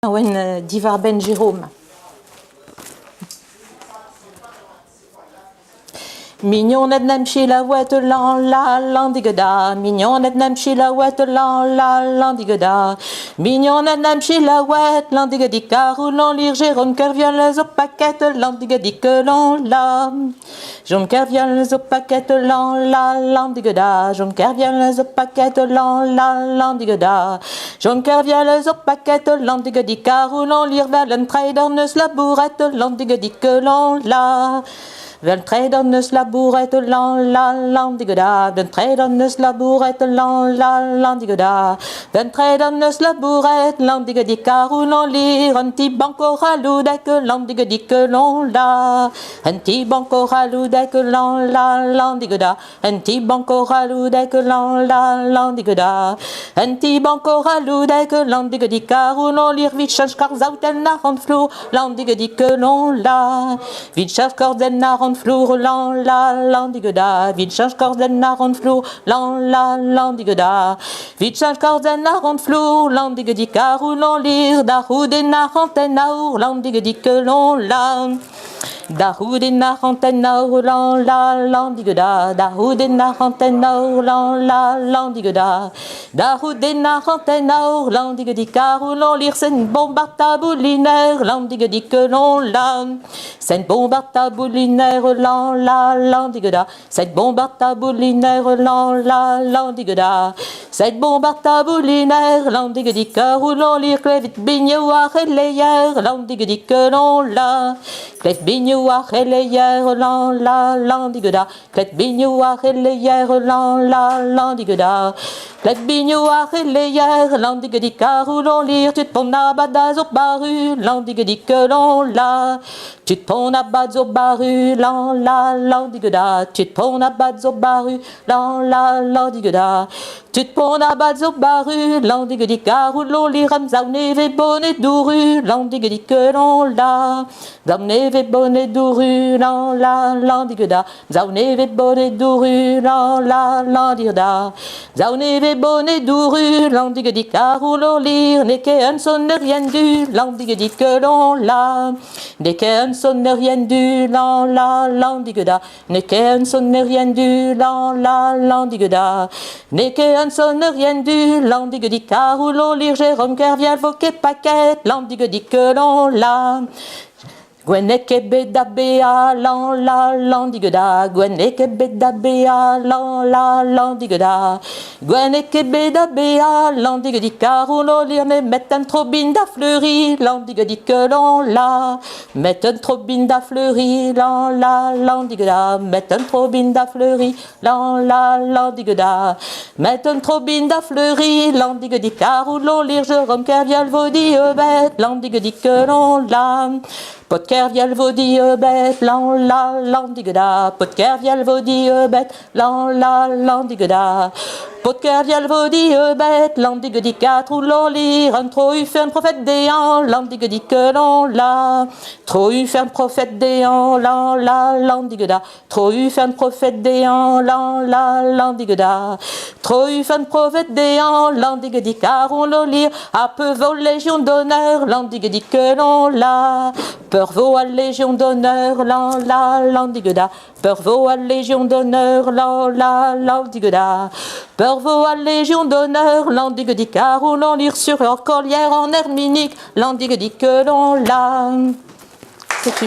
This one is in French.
Owen Divar Ben Jérôme. Mignon et nem chilawet lan la landigada. Mignon et nem chilawet lan la landigada. Mignon et nem chilawet landigadika. Roulant lire Jérôme Kerviel au paquet landigadique l'on la. Jérôme Kerviel au paquet lan la landigada. Jérôme Kerviel au paquet lan la landigada. Jérôme Kerviel au paquet landigadika. Roulant lire Valentrader neus la bourrette landigadique l'on la. Valentrader neus la bourrette la landigada. Valentrader neus la bourrette la landigada. Valentrader neus la bourrette landigadika. Roulant lire un petit banco raloudec landigadique l'on la. Un petit banco raloudec la landigada. Un petit banco raloudec la landigada. Un petit banco raloudec landigadika. Roulant lire Vitchach Karzauten narant flou landigadique l'on la. Vitchach Korzen narant flou la landigada. Vitchach Korzen narant flou la landigada. Vitchach Korzen narant flou landigadika. Roulant lire Dahoud narantène naour landigadique l'on la. Dahoud narantène naour la landigada. Dahoud narantène naour la landigada. Dahoud narantène naour landigadika. Roulant lire sen bombarde taboulinaire landigadique l'on la. Sen bombarde taboulinaire la landigada. Cette bombarde taboulinaire la landigada. Cette bombarde taboulinaire landigadika. Roulant lire clevit bignoir et leyer landigadique l'on la. Clef bignoir et leyer la landigada. Clef bignoir et leyer la landigada. Clef bignoir et leyer landigadika. Roulant lire tu te pon abadaz au baru landigadique l'on la. Tu te pon abadaz au baru la landigada. Tu te pon abadaz au baru la landigada. Tu te pon abadaz au baru landigadika. Roulant lire amzauneve bonnet douru landigadique l'on la. Zamneve bonnet douru la landigada. Zamneve bonnet douru la landigada. Zamneve bonnet douru landigadika. Roulant lire n'est qu'un sonne rien du landigadique l'on la. N'est qu'un sonne rien du la landigada. N'est qu'un sonne rien du la landigada. N'est qu'un sonne rien du landigadika. Roulant lire Jérôme Kerviel voquet paquet landigadique l'on la. Gweneke beda bea la landigada. Gweneke beda bea la landigada. Gweneke beda bea landigadika. Roulant lire mais mettent un trobine da fleuri landigadique l'on la. Mettent un trobine da fleuri la landigada. Mettent un trobine da fleuri la landigada. Mettent un trobine da fleuri landigadika. Roulant lire Jérôme Kerviel vaudit bête landigadique l'on la. Pot Kerviel vaudit bête la landigada. Pot Kerviel vaudit bête la landigada. Pot Kerviel vaudit bête landigadika. Roulant lire un trop eu fait un prophète déant landigadique l'on la. Trop eu fait un prophète déant la landigada. Trop eu fait un prophète déant la landigada. Trop eu fait un prophète déant landigadika. Roulant lire à peu vaut légion d'honneur landigadique l'on la. Peur vaut à légion d'honneur la landigada. Peur vaut à légion d'honneur la landigada. Peur vaut à légion d'honneur landigadika. Roulant lire sur leur collière en herminique landigadique l'on la. C'est tout.